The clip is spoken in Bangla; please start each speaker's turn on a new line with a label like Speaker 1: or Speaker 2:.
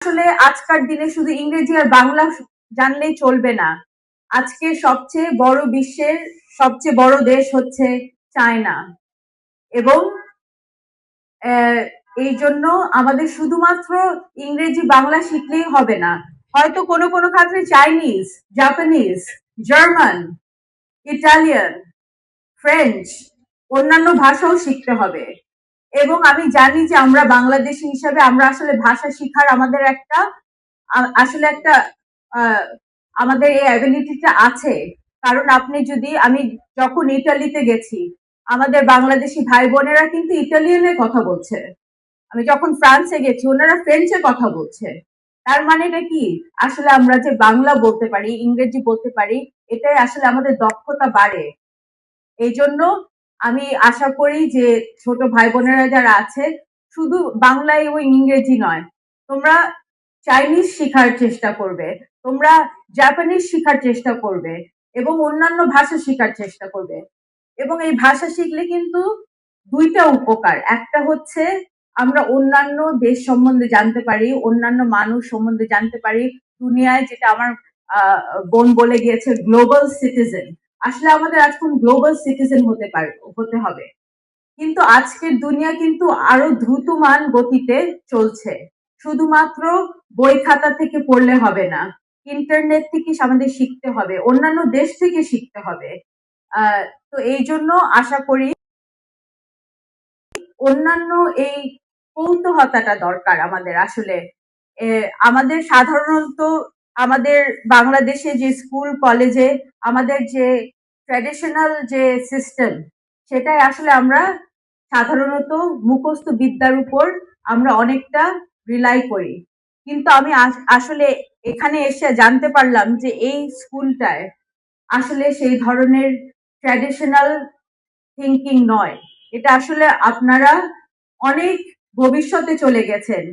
Speaker 1: আসলে আজকার দিনে শুধু ইংরেজি আর বাংলা জানলেই চলবে না। আজকে বিশ্বের সবচেয়ে বড় দেশ হচ্ছে চায়না, এবং এই জন্য আমাদের শুধুমাত্র ইংরেজি বাংলা শিখলেই হবে না। হয়তো কোনো কোনো ক্ষেত্রে Chinese, Japanese, German, Italian, French, অন্যান্য ভাষাও শিখতে হবে। এবং আমি জানি যে আমরা বাংলাদেশী হিসাবে আমরা আসলে ভাষা শিখার আমাদের আসলে একটা আহ, আমাদের এই অ্যাবিলিটিটা আছে। কারণ আমি যখন ইটালিতে গেছি, আমাদের বাংলাদেশি ভাই বোনেরা কিন্তু ইটালিয়ানে কথা বলছে। আমি যখন ফ্রান্সে গেছি, ওনারা ফ্রেঞ্চে কথা বলছে। তার মানেটা কি? আসলে আমরা যে বাংলা বলতে পারি, ইংরেজি বলতে পারি, এটাই আসলে আমাদের দক্ষতা বাড়ে। এই জন্য আমি আশা করি যে ছোট ভাই বোনেরা যারা আছে, শুধু বাংলায় ও ইংরেজি নয়, তোমরা চাইনিজ শেখার চেষ্টা করবে, তোমরা জাপানিজ শেখার চেষ্টা করবে, এবং অন্যান্য ভাষা শেখার চেষ্টা করবে। এবং এই ভাষা শিখলে কিন্তু দুইটা উপকার। একটা হচ্ছে আমরা অন্যান্য দেশ সম্বন্ধে জানতে পারি, অন্যান্য মানুষ সম্বন্ধে জানতে পারি। দুনিয়ায়, যেটা আমার বোন বলে গিয়েছে, গ্লোবাল সিটিজেন। আসলে আমাদের এখন গ্লোবাল সিটিজেন হতে হবে। কিন্তু আজকের দুনিয়া কিন্তু আরো দ্রুতমান গতিতে চলছে। শুধুমাত্র বই খাতা থেকে পড়লে হবে না, ইন্টারনেট থেকে আমাদের শিখতে হবে, অন্যান্য দেশ থেকে শিখতে হবে। তো এই জন্য আশা করি অন্যান্য এই কৌতূহলতাটা দরকার আমাদের। আসলে আমাদের সাধারণত আমাদের বাংলাদেশে যে স্কুল কলেজে আমাদের যে ট্র্যাডিশনাল যে সিস্টেম, সেটাই আসলে আমরা সাধারণত মুখস্থ বিদ্যার উপর আমরা অনেকটা রিলাই করি। কিন্তু আমি আসলে এখানে এসে জানতে পারলাম যে এই স্কুলটায় আসলে সেই ধরনের ট্র্যাডিশনাল থিঙ্কিং নয়। এটা আসলে আপনারা অনেক ভবিষ্যতে চলে গেছেন।